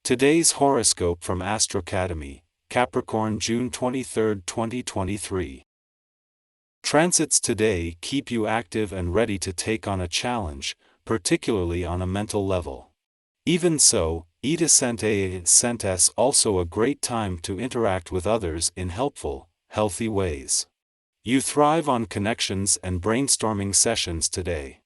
Today's horoscope from Astrocademy, Capricorn June 23, 2023. Transits today keep you active and ready to take on a challenge, particularly on a mental level. Even so, it is also a great time to interact with others in helpful, healthy ways. You thrive on connections and brainstorming sessions today.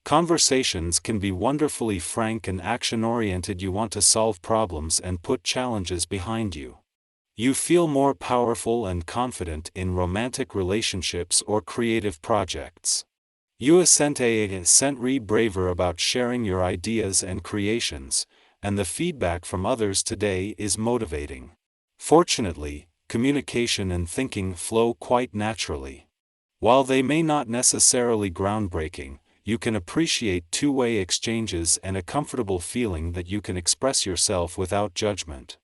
Conversations can be wonderfully frank and action-oriented. You want to solve problems and put challenges behind you. You feel more powerful and confident in romantic relationships or creative projects. You are braver about sharing your ideas and creations, and the feedback from others today is motivating. Fortunately, communication and thinking flow quite naturally. While they may not necessarily groundbreaking, you can appreciate two-way exchanges and a comfortable feeling that you can express yourself without judgment.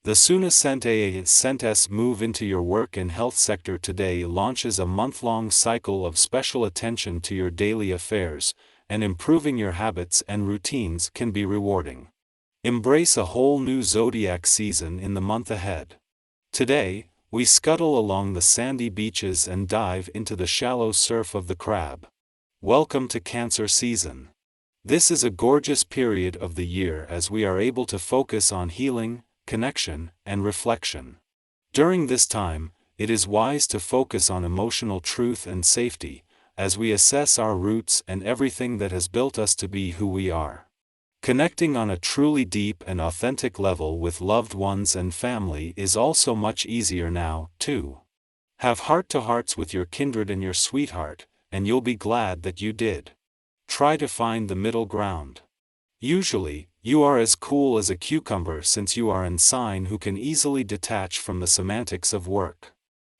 The Sentes move into your work and health sector today launches a month-long cycle of special attention to your daily affairs, and improving your habits and routines can be rewarding. Embrace a whole new zodiac season in the month ahead. Today, we scuttle along the sandy beaches and dive into the shallow surf of the crab. Welcome to Cancer season. This is a gorgeous period of the year as we are able to focus on healing, connection, and reflection. During this time, it is wise to focus on emotional truth and safety, as we assess our roots and everything that has built us to be who we are. Connecting on a truly deep and authentic level with loved ones and family is also much easier now, too. Have heart-to-hearts with your kindred and your sweetheart, and you'll be glad that you did. Try to find the middle ground. Usually, you are as cool as a cucumber since you are an sign who can easily detach from the semantics of work.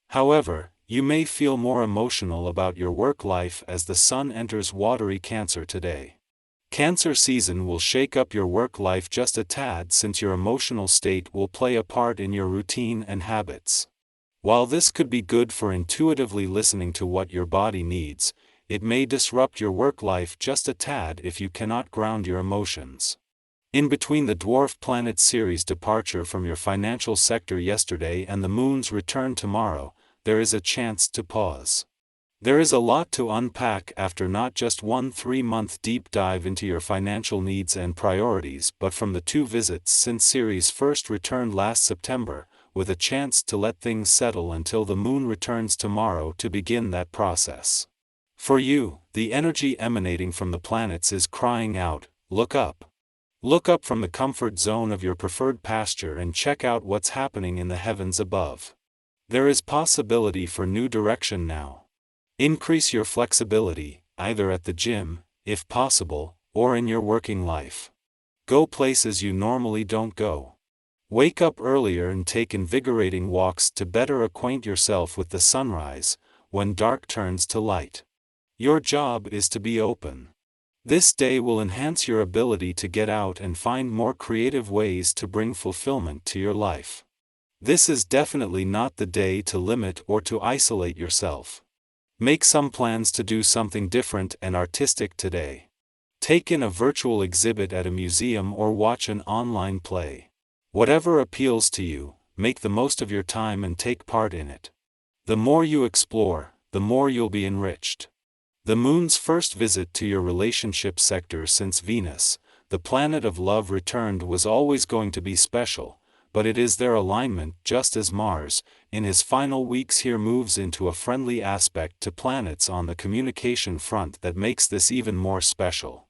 However, you may feel more emotional about your work life as the sun enters watery Cancer today. Cancer season will shake up your work life just a tad since your emotional state will play a part in your routine and habits. While this could be good for intuitively listening to what your body needs, it may disrupt your work life just a tad if you cannot ground your emotions. In between the dwarf planet Ceres' departure from your financial sector yesterday and the moon's return tomorrow, there is a chance to pause. There is a lot to unpack after not just one 3-month deep dive into your financial needs and priorities but from the 2 visits since Ceres first returned last September, with a chance to let things settle until the moon returns tomorrow to begin that process. For you, the energy emanating from the planets is crying out, look up. Look up from the comfort zone of your preferred pasture and check out what's happening in the heavens above. There is possibility for new direction now. Increase your flexibility, either at the gym, if possible, or in your working life. Go places you normally don't go. Wake up earlier and take invigorating walks to better acquaint yourself with the sunrise, when dark turns to light. Your job is to be open. This day will enhance your ability to get out and find more creative ways to bring fulfillment to your life. This is definitely not the day to limit or to isolate yourself. Make some plans to do something different and artistic today. Take in a virtual exhibit at a museum or watch an online play. Whatever appeals to you, make the most of your time and take part in it. The more you explore, the more you'll be enriched. The moon's first visit to your relationship sector since Venus, the planet of love, returned was always going to be special, but it is their alignment just as Mars, in his final weeks here, moves into a friendly aspect to planets on the communication front that makes this even more special.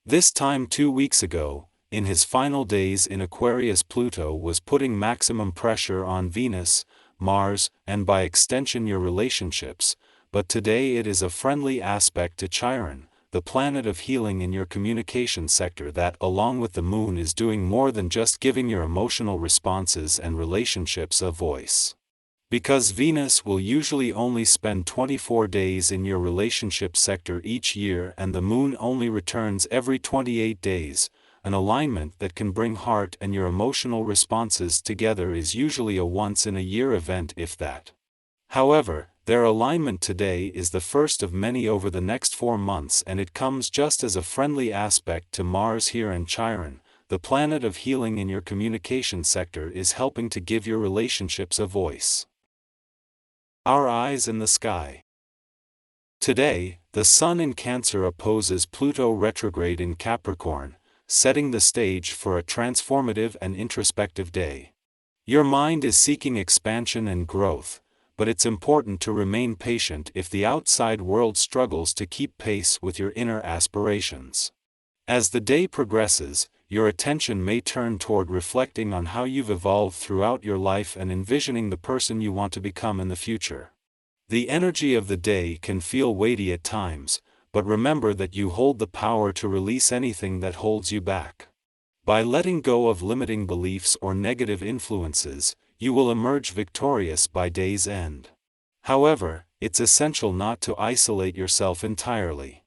This time 2 weeks ago, in his final days in Aquarius, Pluto was putting maximum pressure on Venus, Mars, and by extension your relationships, but today it is a friendly aspect to Chiron, the planet of healing in your communication sector that, along with the moon, is doing more than just giving your emotional responses and relationships a voice. Because Venus will usually only spend 24 days in your relationship sector each year and the moon only returns every 28 days, an alignment that can bring heart and your emotional responses together is usually a once-in-a-year event, if that. However, their alignment today is the first of many over the next 4 months, and it comes just as a friendly aspect to Mars here and Chiron, the planet of healing in your communication sector is helping to give your relationships a voice. Our eyes in the sky. Today, the Sun in Cancer opposes Pluto retrograde in Capricorn, setting the stage for a transformative and introspective day. Your mind is seeking expansion and growth, but it's important to remain patient if the outside world struggles to keep pace with your inner aspirations. As the day progresses, your attention may turn toward reflecting on how you've evolved throughout your life and envisioning the person you want to become in the future. The energy of the day can feel weighty at times, but remember that you hold the power to release anything that holds you back. By letting go of limiting beliefs or negative influences, you will emerge victorious by day's end. However, it's essential not to isolate yourself entirely.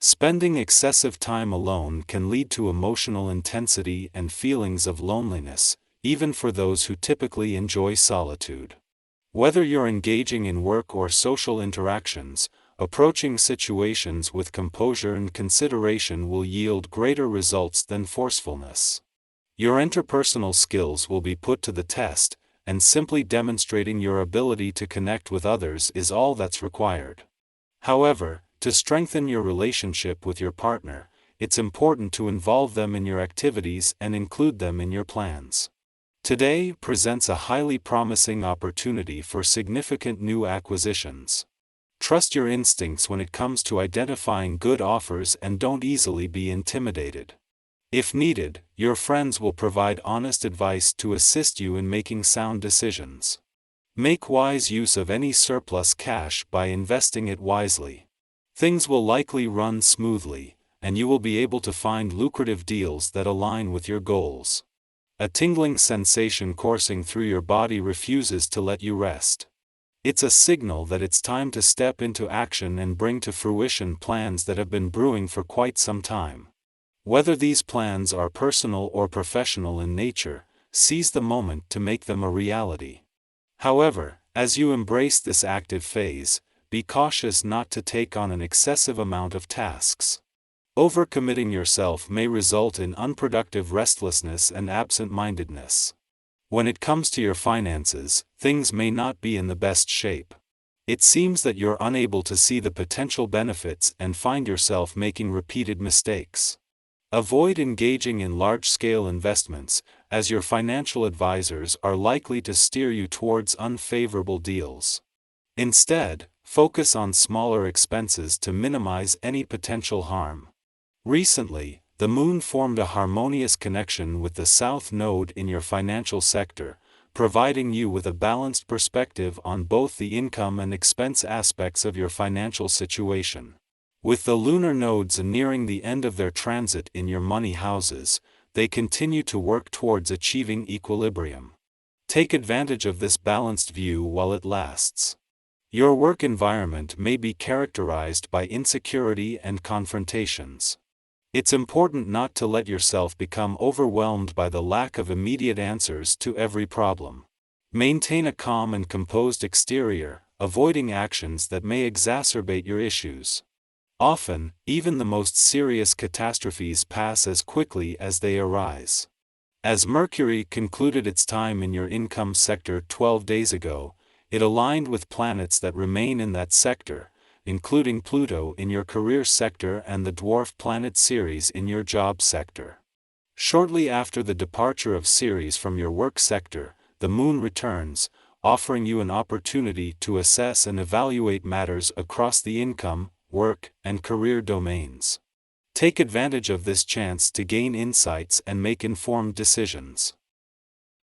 Spending excessive time alone can lead to emotional intensity and feelings of loneliness, even for those who typically enjoy solitude. Whether you're engaging in work or social interactions, approaching situations with composure and consideration will yield greater results than forcefulness. Your interpersonal skills will be put to the test, and simply demonstrating your ability to connect with others is all that's required. However, to strengthen your relationship with your partner, it's important to involve them in your activities and include them in your plans. Today presents a highly promising opportunity for significant new acquisitions. Trust your instincts when it comes to identifying good offers and don't easily be intimidated. If needed, your friends will provide honest advice to assist you in making sound decisions. Make wise use of any surplus cash by investing it wisely. Things will likely run smoothly, and you will be able to find lucrative deals that align with your goals. A tingling sensation coursing through your body refuses to let you rest. It's a signal that it's time to step into action and bring to fruition plans that have been brewing for quite some time. Whether these plans are personal or professional in nature, seize the moment to make them a reality. However, as you embrace this active phase, be cautious not to take on an excessive amount of tasks. Overcommitting yourself may result in unproductive restlessness and absent-mindedness. When it comes to your finances, things may not be in the best shape. It seems that you're unable to see the potential benefits and find yourself making repeated mistakes. Avoid engaging in large-scale investments, as your financial advisors are likely to steer you towards unfavorable deals. Instead, focus on smaller expenses to minimize any potential harm. Recently, the Moon formed a harmonious connection with the South Node in your financial sector, providing you with a balanced perspective on both the income and expense aspects of your financial situation. With the lunar nodes nearing the end of their transit in your money houses, they continue to work towards achieving equilibrium. Take advantage of this balanced view while it lasts. Your work environment may be characterized by insecurity and confrontations. It's important not to let yourself become overwhelmed by the lack of immediate answers to every problem. Maintain a calm and composed exterior, avoiding actions that may exacerbate your issues. Often, even the most serious catastrophes pass as quickly as they arise. As Mercury concluded its time in your income sector 12 days ago, it aligned with planets that remain in that sector, including Pluto in your career sector and the dwarf planet Ceres in your job sector. Shortly after the departure of Ceres from your work sector, the Moon returns, offering you an opportunity to assess and evaluate matters across the income, work, and career domains. Take advantage of this chance to gain insights and make informed decisions.